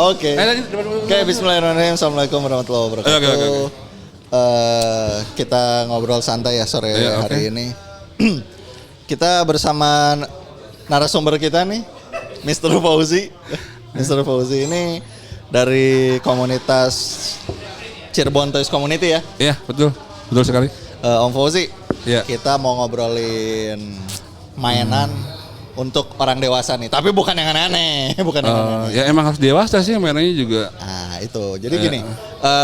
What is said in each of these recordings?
Oke. Oke, bismillahirrahmanirrahim. Assalamualaikum warahmatullahi wabarakatuh. Oke. Kita ngobrol santai ya sore hari ini. Kita bersama narasumber kita nih, Mr. Fauzi. Mr. Fauzi ini dari komunitas Cirebon Toys Community ya? Iya, betul. Betul sekali. Om Fauzi, kita mau ngobrolin mainan untuk orang dewasa nih, tapi bukan yang aneh-aneh, bukan yang aneh-aneh. Ya emang harus dewasa sih mainannya juga. Nah itu, jadi gini,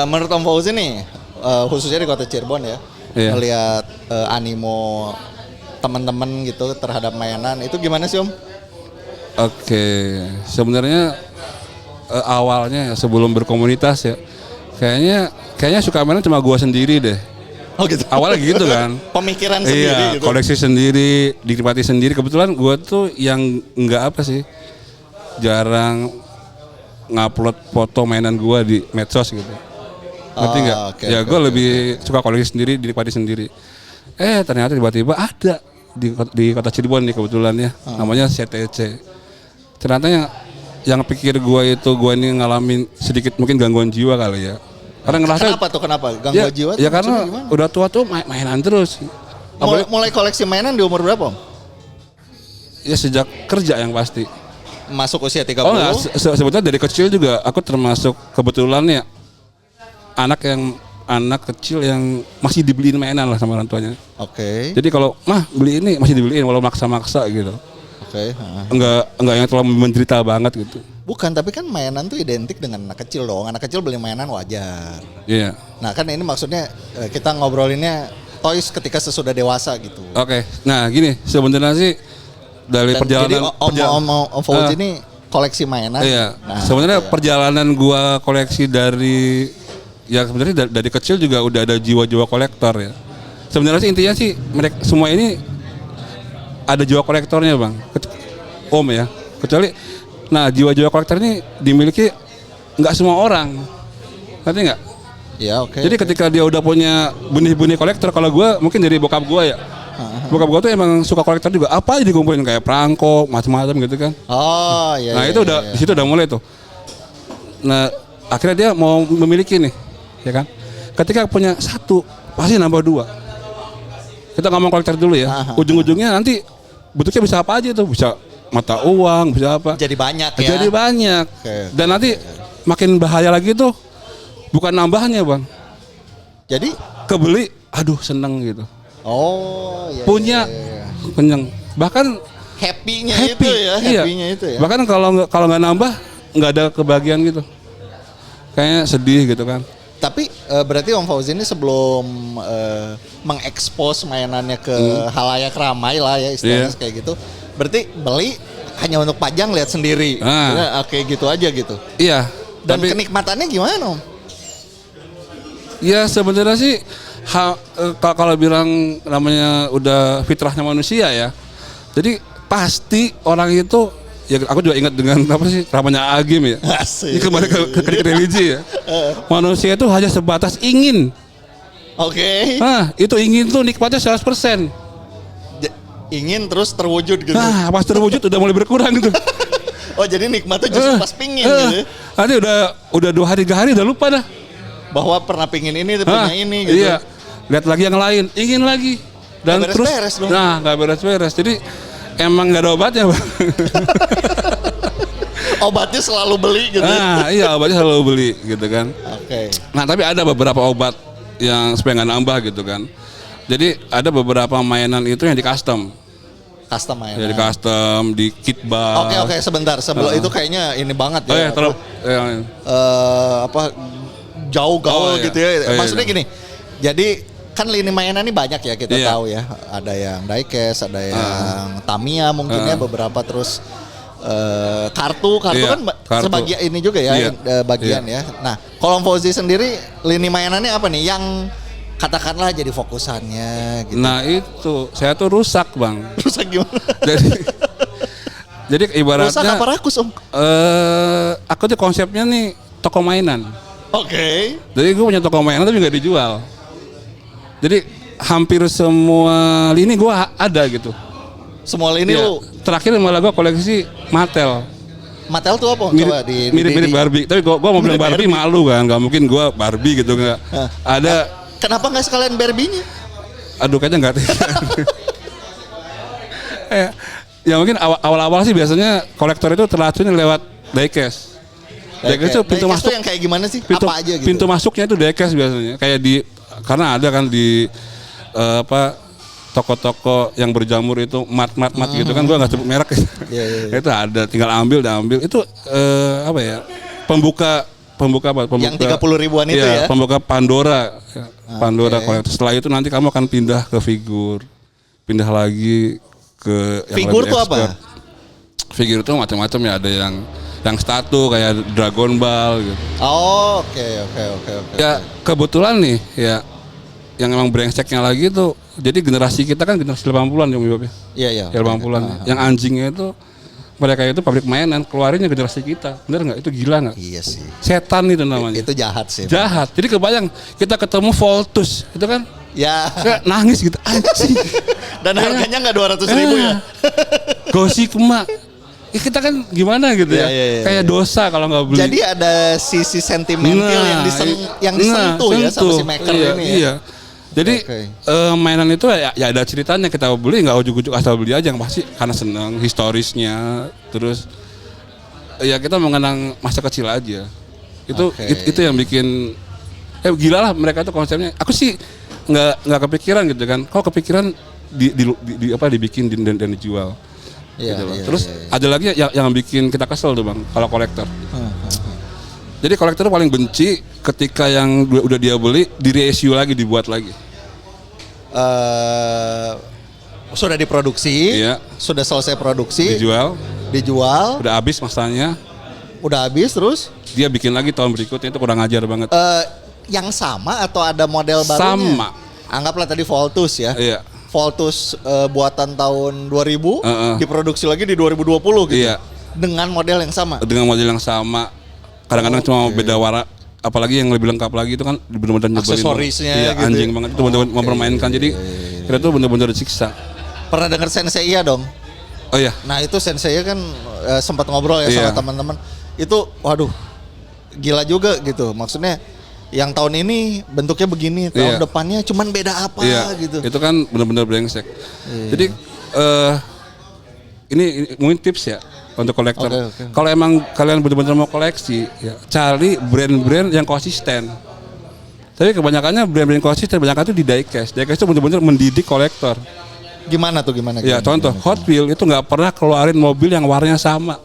menurut Om Fauzi nih, khususnya di kota Cirebon ya, melihat animo teman-teman gitu terhadap mainan, itu gimana sih Om? Oke, sebenarnya awalnya sebelum berkomunitas ya, kayaknya suka mainan cuma gua sendiri deh. Oh gitu. Awalnya gitu kan. Pemikiran sendiri gitu. Koleksi sendiri, dinikmati sendiri. Kebetulan gue tuh yang nggak apa sih, jarang ngupload foto mainan gue di medsos gitu. Ngerti nggak? Gue lebih suka koleksi sendiri, dinikmati sendiri. Ternyata tiba-tiba ada di kota Cirebon nih kebetulan ya, namanya CTC. Ternyata yang pikir gue ini ngalamin sedikit mungkin gangguan jiwa kali ya. Karena ngerasa kenapa gangguan jiwa? Ya karena gimana? Udah tua tuh mainan terus. Mulai koleksi mainan di umur berapa Om? Ya sejak kerja yang pasti. Masuk usia 30? Oh enggak, sebetulnya dari kecil juga aku termasuk kebetulan ya anak kecil yang masih dibeliin mainan lah sama orang tuanya. Oke. Jadi kalau mah beli ini masih dibeliin walau maksa-maksa gitu. Oke. Enggak yang terlalu menderita banget gitu. Bukan, tapi kan mainan tuh identik dengan anak kecil dong. Anak kecil beli mainan wajar. Iya. Nah kan ini maksudnya kita ngobrolinnya toys ketika sesudah dewasa gitu. Oke. Nah gini, sebenarnya sih dari perjalanan. Jadi Om Fauzi ini koleksi mainan. Iya. Nah, sebenarnya perjalanan gua koleksi dari kecil juga udah ada jiwa-jiwa kolektor ya. Sebenarnya sih intinya sih mereka semua ini ada jiwa kolektornya bang. Om ya. Kecuali jiwa-jiwa kolektor ini dimiliki nggak semua orang, ngerti nggak? Ya oke. Jadi ketika dia udah punya benih-benih kolektor, kalau gue mungkin dari bokap gue ya, bokap gue tuh emang suka kolektor juga. Apa aja dikumpulin kayak perangko, macam-macam gitu kan? Oh iya. Nah itu udah di situ udah mulai tuh. Nah akhirnya dia mau memiliki nih, ya kan? Ketika punya satu, pasti nambah dua. Kita ngomong kolektor dulu ya. Ujung-ujungnya nanti bentuknya bisa apa aja tuh, bisa mata uang, bisa apa? Jadi banyak ya. Jadi banyak. Dan nanti makin bahaya lagi tuh bukan nambahnya bang. Jadi kebeli, aduh seneng gitu. Oh iya. Punya kenyang. Bahkan happy-nya itu ya. Happy-nya itu ya. Bahkan kalau nggak nambah nggak ada kebahagiaan gitu. Kayaknya sedih gitu kan. Tapi berarti Om Fauzi ini sebelum mengekspos mainannya ke halayak ramai lah ya istilahnya kayak gitu. Berarti beli hanya untuk pajang lihat sendiri. Oke gitu aja gitu. Iya. Dan kenikmatannya gimana Om? Ya sebenarnya sih kalau bilang namanya udah fitrahnya manusia ya. Jadi pasti orang itu ya aku juga ingat dengan apa sih namanya Agim ya. Ini kembali ke religi ya. Manusia itu hanya sebatas ingin. Oke. Nah itu ingin tuh nikmatnya 100%. Ingin terus terwujud gitu. Nah pas terwujud udah mulai berkurang gitu. Oh jadi nikmatnya justru pas pingin gitu. Nanti udah 2 hari 3 hari udah lupa dah. Bahwa pernah pingin ini, punya ini gitu. Iya. Lihat lagi yang lain, ingin lagi. Dan gak beres-beres dong. Nah gak beres-beres. Jadi emang gak ada obatnya bang. Obatnya selalu beli gitu. Nah iya obatnya selalu beli gitu kan. Oke. Nah tapi ada beberapa obat yang supaya gak nambah gitu kan. Jadi ada beberapa mainan itu yang di custom. Custom mainan. Jadi custom, di kit bar. Oke, sebentar. Sebelum itu kayaknya ini banget ya. Jauh gaul gitu ya. Maksudnya gini. Jadi kan lini mainan ini banyak ya kita tahu ya. Ada yang diecast, ada yang Tamiya mungkin ya beberapa terus kartu kan sebagian ini juga ya bagian ya. Nah, kalau Fauzi sendiri lini mainannya apa nih yang katakanlah jadi fokusannya gitu. Nah itu saya tuh rusak bang. Rusak gimana? Jadi ibaratnya rusak apa rakus Om? Aku tuh konsepnya nih toko mainan. Oke. Jadi gue punya toko mainan tapi nggak dijual. Jadi hampir semua lini gue ada gitu. Semua lini lu? Terakhir malah gue koleksi Mattel. Mattel tuh apa? Coba mirip Barbie. Tapi gua mau bilang Barbie malu kan, nggak mungkin gua Barbie gitu nggak. Ada. Kenapa nggak sekalian Barbie-nya? Aduh kayaknya nggak. Ya mungkin awal-awal sih biasanya kolektor itu teracun lewat diecast. Diecast itu pintu masuk yang kayak gimana sih? Apa aja gitu? Pintu masuknya itu diecast biasanya. Kayak karena ada kan di toko-toko yang berjamur itu mat gitu kan, gua nggak sebut merek. Yeah. Itu ada, tinggal ambil itu apa ya? Pembuka yang 30 ribuan itu ya? Pembuka Pandora. Pandora kolektor. Setelah itu nanti kamu akan pindah ke figur. Pindah lagi ke yang figur tuh apa? Figur itu macam-macam ya, ada yang statu kayak Dragon Ball gitu. Oh, oke. Ya kebetulan nih ya yang emang brengseknya lagi tuh, jadi generasi kita kan generasi 80-an ya, Mbak. Iya. 80-an. Yang anjingnya itu mereka itu pabrik mainan, keluarinnya generasi kita. Bener nggak? Itu gila nggak? Iya sih. Setan itu namanya. Itu jahat sih. Jahat. Jadi kebayang kita ketemu Voltus, itu kan? Ya. Kayak nangis gitu. Anjing. Dan harganya nggak 200.000 ya? Goshikuma. Ya kita kan gimana gitu ya. Kayak dosa kalau nggak beli. Jadi ada sisi sentimental yang disentuh ya sama si maker ini. Iya. Jadi mainan itu ya ada ceritanya, kita beli nggak ujuk-ujuk asal beli aja, yang pasti karena seneng historisnya, terus ya kita mengenang masa kecil aja. Itu yang bikin gila lah mereka itu konsepnya. Aku sih nggak kepikiran gitu kan. Kok kepikiran dibikin dan dijual. Gitu terus ada lagi yang bikin kita kesel tuh Bang, kalau kolektor. Jadi kolektor paling benci ketika yang udah dia beli di reissue lagi, dibuat lagi. Sudah diproduksi, sudah selesai produksi, dijual, udah habis masanya, udah habis, terus dia bikin lagi tahun berikutnya. Itu kurang ajar banget. Yang sama atau ada model barunya? Sama. Anggaplah tadi Voltus ya. Iya. Voltus buatan tahun 2000 diproduksi lagi di 2020 gitu. Iya. Dengan model yang sama. Kadang-kadang cuma beda warna, apalagi yang lebih lengkap lagi itu kan benar-benar nyebelin. Aksesorisnya gitu. Anjing banget itu benar-benar mempermainkan. Jadi kita tuh benar-benar disiksa. Pernah dengar Senseiya dong? Oh iya. Nah itu Senseiya kan sempat ngobrol ya sama teman-teman. Itu waduh gila juga gitu. Maksudnya yang tahun ini bentuknya begini, tahun depannya cuman beda apa gitu. Itu kan benar-benar brengsek. Jadi ini mungkin tips ya untuk kolektor. Okay. Kalau emang kalian benar-benar mau koleksi, ya cari brand-brand yang konsisten. Tapi kebanyakannya brand-brand konsisten, kebanyakan itu di diecast. Diecast itu benar-benar mendidik kolektor. Gimana tuh? Ya contoh, Hot Wheels itu nggak pernah keluarin mobil yang warnanya sama.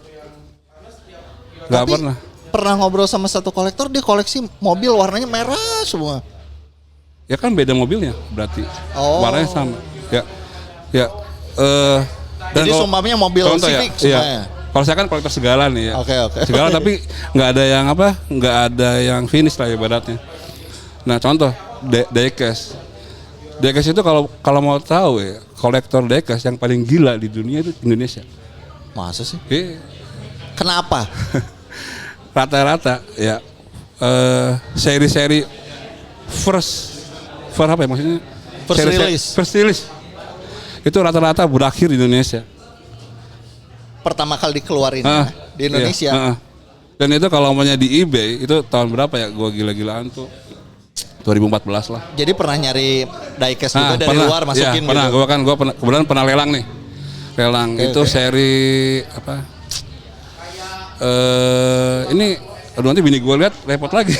Nggak pernah. Pernah ngobrol sama satu kolektor, dia koleksi mobil warnanya merah semua. Ya kan beda mobilnya berarti. Warnanya sama. Ya. Jadi sumpahnya mobil Civic semuanya. Kalau saya kan kolektor segala nih ya. Oke. Segala tapi nggak ada yang finish lah ibaratnya. Nah contoh diecast. Diecast itu kalau mau tahu ya, kolektor diecast yang paling gila di dunia itu Indonesia. Masa sih? Kenapa? Rata-rata ya seri-seri first apa ya maksudnya? First release. Itu rata-rata berakhir di Indonesia. Pertama kali dikeluarin di Indonesia. Iya. Dan itu kalau namanya di eBay itu tahun berapa ya? Gua gila-gilaan tuh 2014 lah. Jadi pernah nyari diecast juga dari luar masukin pernah. Gitu? Gua kebetulan pernah lelang nih. Lelang itu seri apa? Ini nanti bini gue lihat repot lagi.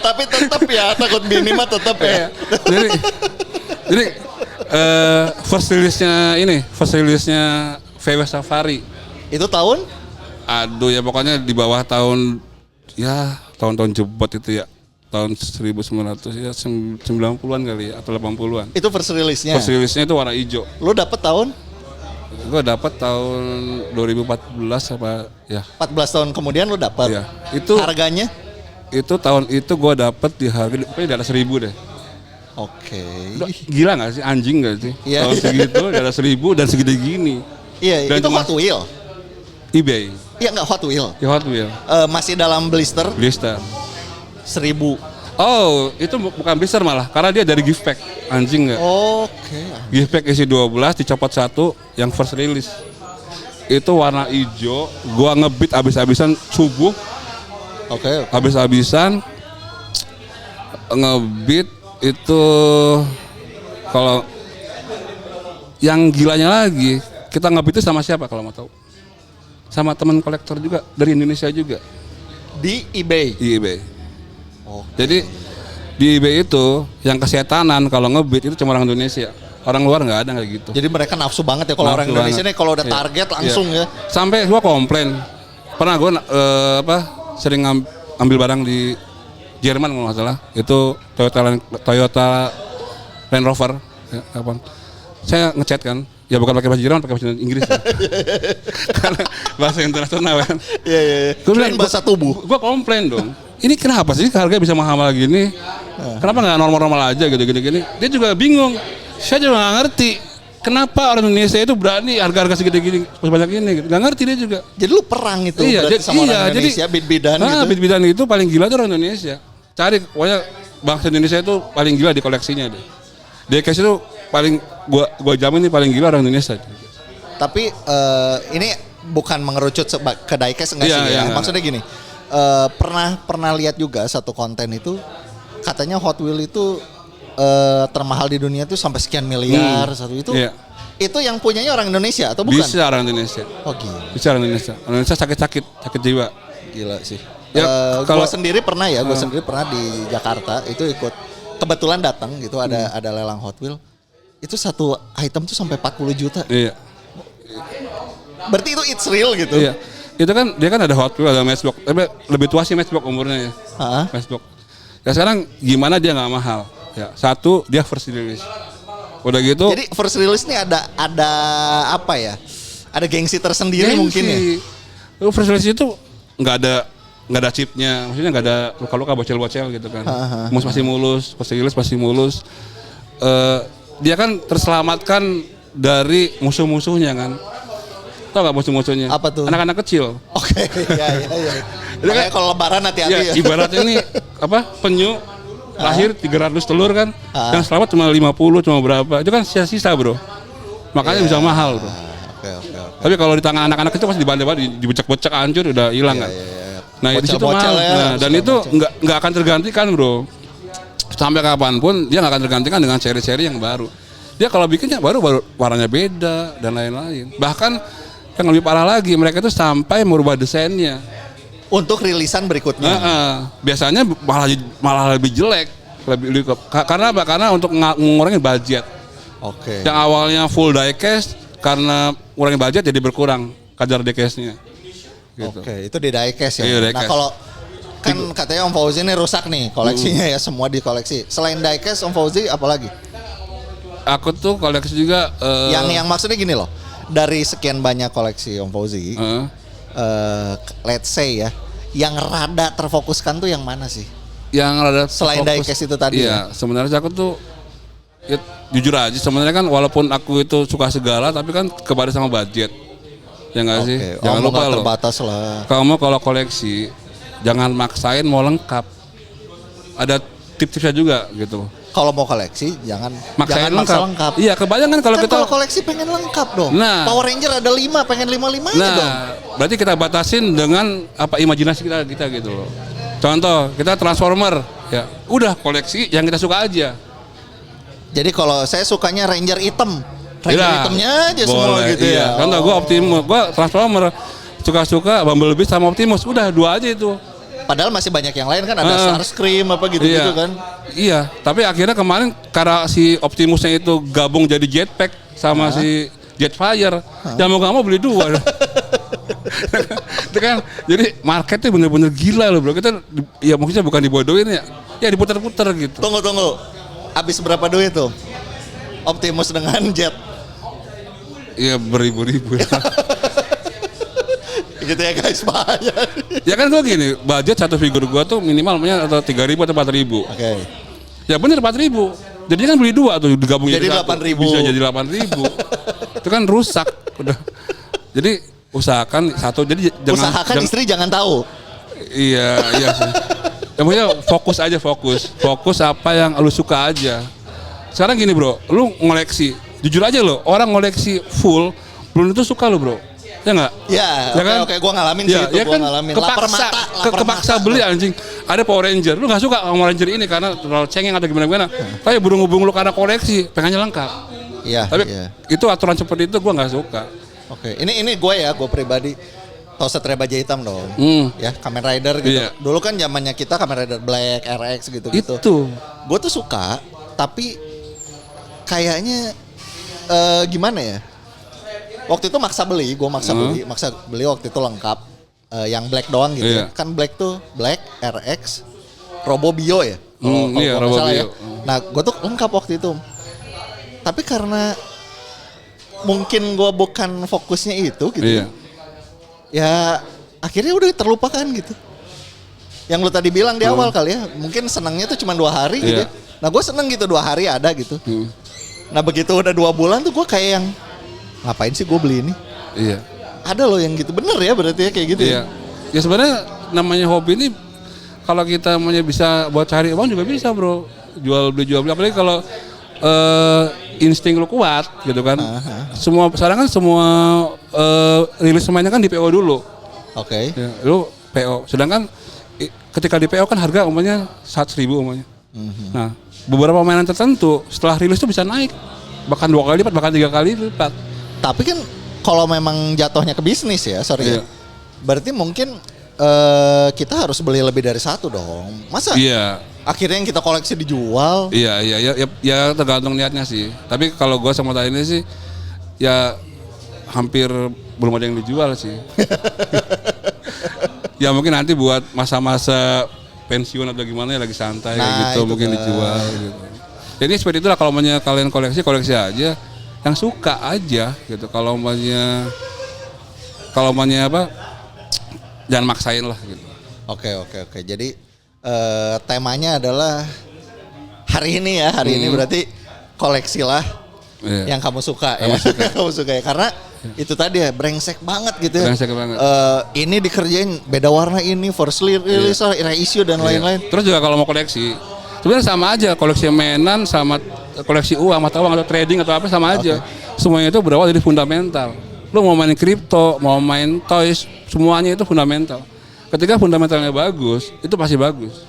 Tapi tetap ya, takut bini mah tetap ya. Jadi first release-nya VW Safari. Itu tahun? Aduh ya pokoknya di bawah tahun jebot itu ya. Tahun 1990-an kali ya atau 80-an. Itu first release-nya? First release-nya itu warna hijau. Lu dapet tahun? Gue dapet tahun 2014 apa ya. 14 tahun kemudian lu dapet? Iya. Itu harganya? Itu tahun itu gue dapet di harga pokoknya di atas 1.000 deh. Oke. Gila gak sih? Anjing gak sih? Iya. Tahun segitu di atas 1.000 dan segede gini. Iya, dan itu Hot Wheel? eBay. Iya enggak Hot Wheel? Ya Hot Wheel. Masih dalam blister? Blister. 1.000. Oh, itu bukan blister malah, karena dia dari gift pack. Anjing gak? Oke. Gift pack isi 12, dicopot 1, yang first release. itu warna hijau, gua ngebeat abis-abisan subuh. Oke. Abis-abisan ngebeat itu, kalau yang gilanya lagi, kita ngebeat itu sama siapa kalau mau tahu? Sama teman kolektor juga dari Indonesia juga. Di eBay. Di eBay. Jadi di eBay itu yang kesetanan kalau ngebeat itu cuma orang Indonesia. Orang luar nggak ada kayak gitu. Jadi mereka nafsu banget ya kalau orang Indonesia nih kalau udah target langsung ya. Sampai gua komplain. Pernah gua sering ambil barang di Jerman kalau nggak salah. Itu Toyota Land Rover. Ya, kapan? Saya ngechat kan. Ya bukan pakai bahasa Jerman, pakai bahasa Inggris. Ya. Karena bahasa internasional kan. Iya. Gua bilang bahasa tubuh. Gua komplain dong. Ini kenapa sih harga bisa mahal gini? Kenapa nggak normal-normal aja gitu-gini? Dia juga bingung. Saya juga nggak ngerti kenapa orang Indonesia itu berani harga-harga segede gini sebanyak ini gitu. Nggak ngerti dia juga. Jadi lu perang itu berarti sama orang Indonesia, bid-bidan gitu. Bid-bidan itu paling gila tuh orang Indonesia. Cari pokoknya bangsa Indonesia itu paling gila di koleksinya deh. Diecast itu paling gua jamin nih paling gila orang Indonesia. Tapi ini bukan mengerucut ke diecast enggak sih ya. Maksudnya gini. Pernah lihat juga satu konten itu katanya Hot Wheels itu termahal di dunia tuh sampai sekian miliar satu itu. Iya. Itu yang punyanya orang Indonesia atau bukan? Bisa orang Indonesia. Oh gila. Bisa orang Indonesia. Orang Indonesia sakit jiwa. Gila sih. Ya, kalau sendiri pernah ya, gue sendiri pernah di Jakarta itu ikut kebetulan datang gitu ada lelang Hot Wheels. Itu satu item tuh sampai 40 juta. Iya. Berarti itu it's real gitu. Iya. Itu kan dia kan ada Hot Wheels, ada Matchbox. Tapi lebih tua sih Matchbox umurnya ya. Matchbox. Ya sekarang gimana dia nggak mahal? Ya, satu dia first release. Udah gitu. Jadi first release nih ada apa ya? Ada gengsi tersendiri mungkin ya. First release itu nggak ada chipnya, maksudnya nggak ada luka-luka bocel-bocel gitu kan. Masih mulus, first release masih mulus. Dia kan terselamatkan dari musuh-musuhnya kan. Tahu nggak musuh-musuhnya? Apa tuh? Anak-anak kecil. Oke, iya. Makanya kalau lebaran hati-hati ya. Ibaratnya ini penyu lahir 300 telur kan, yang selamat cuma 50, cuma berapa, itu kan sisa-sisa bro, makanya bisa mahal bro. Okay. Tapi kalau di tangan anak-anak itu pasti dibantai-bantai, dibecek-becek hancur udah hilang kan. Nah di situ mahal, dan itu nggak akan tergantikan bro, sampai kapanpun dia nggak akan tergantikan dengan seri-seri yang baru. Dia kalau bikinnya baru warnanya beda dan lain-lain. Bahkan yang lebih parah lagi, mereka itu sampai merubah desainnya. Untuk rilisan berikutnya. Biasanya malah lebih jelek, karena apa? Karena untuk mengurangi budget. Oke. Yang awalnya full diecast, karena mengurangi budget jadi berkurang kadar diecastnya. Gitu. Oke, itu di diecast ya. Iya, diecast. Nah kalau kan katanya Om Fauzi ini rusak nih koleksinya ya, semua dikoleksi. Selain diecast Om Fauzi apalagi? Aku tuh koleksi juga. Yang maksudnya gini loh, dari sekian banyak koleksi Om Fauzi. Let's say ya, yang rada terfokuskan tuh yang mana sih? Yang rada selain diecast itu tadi. Iya, sebenarnya aku tuh ya, jujur aja sebenarnya kan walaupun aku itu suka segala tapi kan kepada sama budget. Ya enggak sih? Jangan lupa loh. Terbatas lah. Kalau koleksi jangan maksain mau lengkap. Ada tips-tipsnya juga gitu. Kalau mau koleksi jangan maksain lengkap. Iya, kebanyakan kalau kita kalau koleksi pengen lengkap dong. Nah, Power Ranger ada 5, pengen 5 aja dong. Berarti kita batasin dengan apa imajinasi kita gitu loh. Contoh, kita Transformer, ya udah koleksi yang kita suka aja. Jadi kalau saya sukanya Ranger hitam, hitamnya aja boleh, semua gitu ya. Contoh gue Optimus, gue Transformer, suka-suka Bumblebee sama Optimus, udah 2 aja itu. Padahal masih banyak yang lain kan, ada Starscream apa gitu-gitu kan. Iya, tapi akhirnya kemarin karena si Optimusnya itu gabung jadi Jetpack sama si Jetfire, yang mau gak mau beli 2. Itu kan, jadi marketnya bener-bener gila loh bro. Kita ya maksudnya bukan dibodohin ya diputar-putar gitu. Tunggu. Habis berapa duit tuh Optimus dengan Jet? Iya beribu-ribu. Gitu ya guys, banyak. Ya kan gue gini, budget satu figur gue tuh minimalnya atau 3.000 atau 4.000. Oke. Ya bener 4.000. Jadi kan beli 2 tuh digabung jadi 8.000. Bisa jadi 8.000. Itu kan rusak. Udah. Jadi usahakan satu. Jadi jangan istri jangan tahu. Iya sih. Ya maksudnya fokus apa yang lu suka aja. Sekarang gini bro, lu ngoleksi, jujur aja lo, orang ngoleksi full belum tentu suka lo bro. Ya nggak? Ya, oke, gue ngalamin sih itu, gue ngalamin. Kepaksa beli anjing. Ada Power Ranger, lu nggak suka Power Ranger ini karena terlalu cengeng atau gimana? Tapi berhubung lu karena koleksi, pengennya lengkap. Iya. Tapi itu aturan seperti itu gue nggak suka. Oke, ini gue pribadi. Tau Satria Baja Hitam dong, ya Kamen Rider gitu. Iya. Dulu kan zamannya kita Kamen Rider Black, RX gitu-gitu. Itu. Gue tuh suka, tapi kayaknya gimana ya? Waktu itu maksa beli waktu itu lengkap. Yang Black doang gitu. Iya. Kan Black tuh Black, RX, Robo Bio ya. Kalau Robo Bio. Ya. Nah, gue tuh lengkap waktu itu. Tapi karena mungkin gue bukan fokusnya itu gitu. Iya. Ya akhirnya udah terlupakan gitu. Yang lu tadi bilang di awal kali ya, mungkin senangnya tuh cuma 2 hari gitu ya. Nah gue seneng gitu 2 hari ada gitu. Nah begitu udah 2 bulan tuh gue kayak yang ngapain sih gue beli ini? Iya. Ada loh yang gitu, bener ya berarti ya kayak gitu. Iya. Ya sebenarnya namanya hobi ini kalau kita mau bisa buat cari uang juga bisa bro. Jual beli apalagi kalau insting lu kuat gitu kan. Semua sekarang kan semua rilis semuanya kan di PO dulu. Oke. Ya, lu PO. Sedangkan ketika di PO kan harga umumnya 100.000 umumnya. Nah, beberapa mainan tertentu setelah rilis tuh bisa naik bahkan 2 kali lipat, bahkan 3 kali lipat. Tapi kan kalau memang jatuhnya ke bisnis ya, ya. Berarti mungkin kita harus beli lebih dari 1 dong. Masa? Iya. Akhirnya yang kita koleksi dijual. Iya, tergantung niatnya sih. Tapi kalau gue sama tadi ini sih, ya hampir belum ada yang dijual sih. Ya mungkin nanti buat masa-masa pensiun atau gimana ya lagi santai gitu, mungkin dijual gitu. Jadi seperti itulah kalau kalian koleksi aja, yang suka aja gitu. Kalau apa, jangan maksain lah gitu. Oke. Jadi temanya adalah hari ini ini berarti koleksilah yang kamu suka ya. Kamu suka ya karena itu tadi ya brengsek banget gitu ya. Brengsek banget. Ini dikerjain beda warna ini first release, reissue dan lain-lain. Terus juga kalau mau koleksi sebenarnya sama aja, koleksi mainan sama koleksi uang, mata uang atau trading atau apa sama aja. Semuanya itu berawal dari fundamental. Lu mau main kripto, mau main toys, semuanya itu fundamental. Ketika fundamentalnya bagus, itu pasti bagus.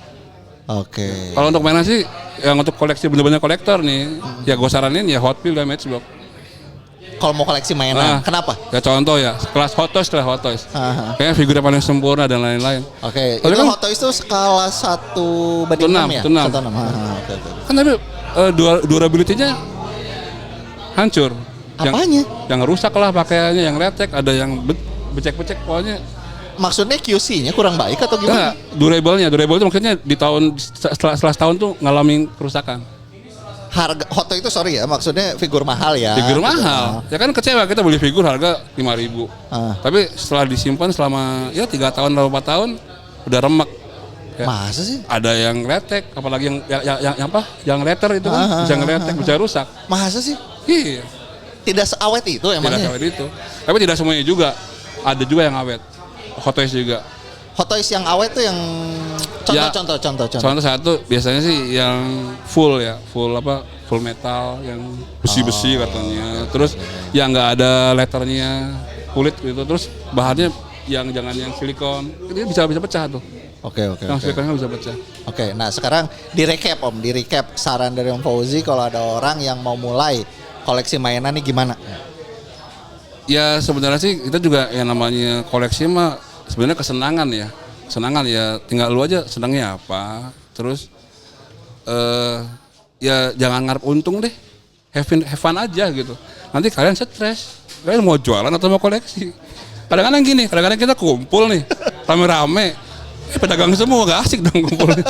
Oke. Kalau untuk mainan sih, yang untuk koleksi bener-bener kolektor nih, ya gue saranin ya Hot Wheels dan Matchbox. Kalau mau koleksi mainan, kenapa? Ya contoh ya, kelas Hot Toys. Kayaknya figurnya paling sempurna dan lain-lain. Oke. Itu kan Hot Toys itu skala 1/6 ya? 1/6. Kan tapi durability-nya hancur. Apanya? Yang rusak lah pakaiannya, yang lecek, ada yang becek-becek pokoknya. Maksudnya QC-nya kurang baik atau gimana? Durable itu maksudnya di tahun setelah setahun tuh ngalamin kerusakan. Harga Hot Toys itu maksudnya figur mahal ya. Figur mahal. Ya kan kecewa kita beli figur harga 5.000. Tapi setelah disimpan selama 3 tahun atau 4 tahun udah remek. Ya. Masa sih? Ada yang lecek, apalagi yang letter itu kan bisa ngeletek, bisa rusak. Masa sih? Iya. Tidak seawet itu emangnya? Tidak seawet itu. Tapi tidak semuanya juga. Ada juga yang awet. Hot Toys juga. Hot Toys yang awet tuh yang contoh. Contoh satu biasanya sih yang full metal, yang besi-besi katanya. Terus yang nggak ada letternya, kulit gitu. Terus bahannya yang jangan yang silikon. Itu bisa pecah tuh. Oke. Yang silikonnya bisa pecah. Oke, nah sekarang di recap saran dari Om Fauzi kalau ada orang yang mau mulai koleksi mainan nih gimana? Ya sebenarnya sih kita juga yang namanya koleksi mah sebenarnya kesenangan ya, tinggal lu aja senangnya apa. Terus ya jangan ngarep untung deh, have fun aja gitu. Nanti kalian stres, kalian mau jualan atau mau koleksi. Kadang-kadang kita kumpul nih rame-rame, pedagang semua gak asik dong kumpulnya.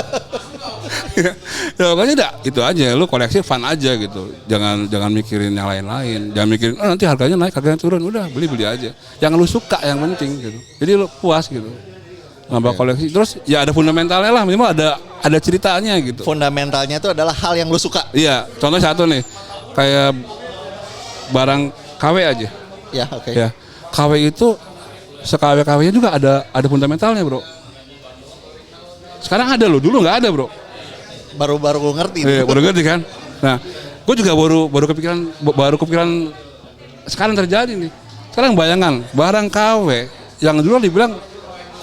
Ya makanya itu aja, lu koleksi fun aja gitu. Jangan mikirin yang lain-lain. Jangan mikirin nanti harganya naik, harganya turun. Udah beli aja. Yang lu suka yang penting gitu. Jadi lu puas gitu. Nambah koleksi. Terus ya ada fundamentalnya lah, minimal ada ceritanya gitu. Fundamentalnya itu adalah hal yang lu suka. Iya, contoh satu nih. Kayak barang KW aja. Ya, oke. Ya. KW itu se-KW-KW-nya juga ada fundamentalnya, Bro. Sekarang ada loh, dulu nggak ada, Bro. Baru ngerti. Iya, baru ngerti kan. Nah, gue juga baru kepikiran sekarang terjadi nih. Sekarang bayangan barang KW yang dulu dibilang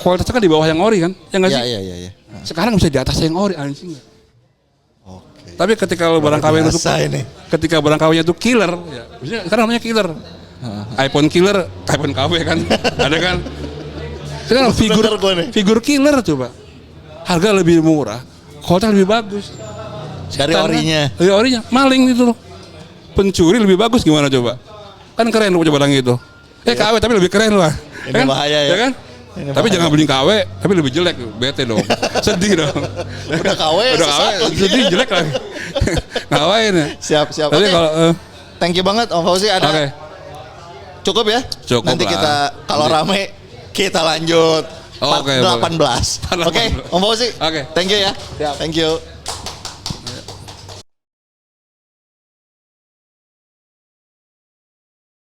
kualitasnya kan di bawah yang ori kan? Ya nggak sih? Iya. Sekarang bisa di atas yang ori anjing. Oke. Tapi ketika lo barang KW itu ketika barang KW-nya itu killer, ya. Maksudnya sekarang namanya killer. iPhone killer, iPhone KW kan, ada kan? Sekarang figur killer coba, harga lebih murah, kualitas lebih bagus. Dari orinya. Dari orinya, maling itu loh. Pencuri lebih bagus gimana coba? Kan keren lo coba barang itu. KW tapi lebih keren lah. Ini kan? Bahaya ya. Kan? Tapi jangan beli KW, tapi lebih jelek, bete dong, sedih dong. Udah KW, sedih jelek lagi. Ngawain ya. Siap. Tapi kalau thank you banget Om Fauzi ada. Okay. Cukup ya? Cukup. Nanti lah. kita kalau rame kita lanjut. Oke, 18. Oke, Om Fauzi. Oke. Thank you ya. Siap. Thank you.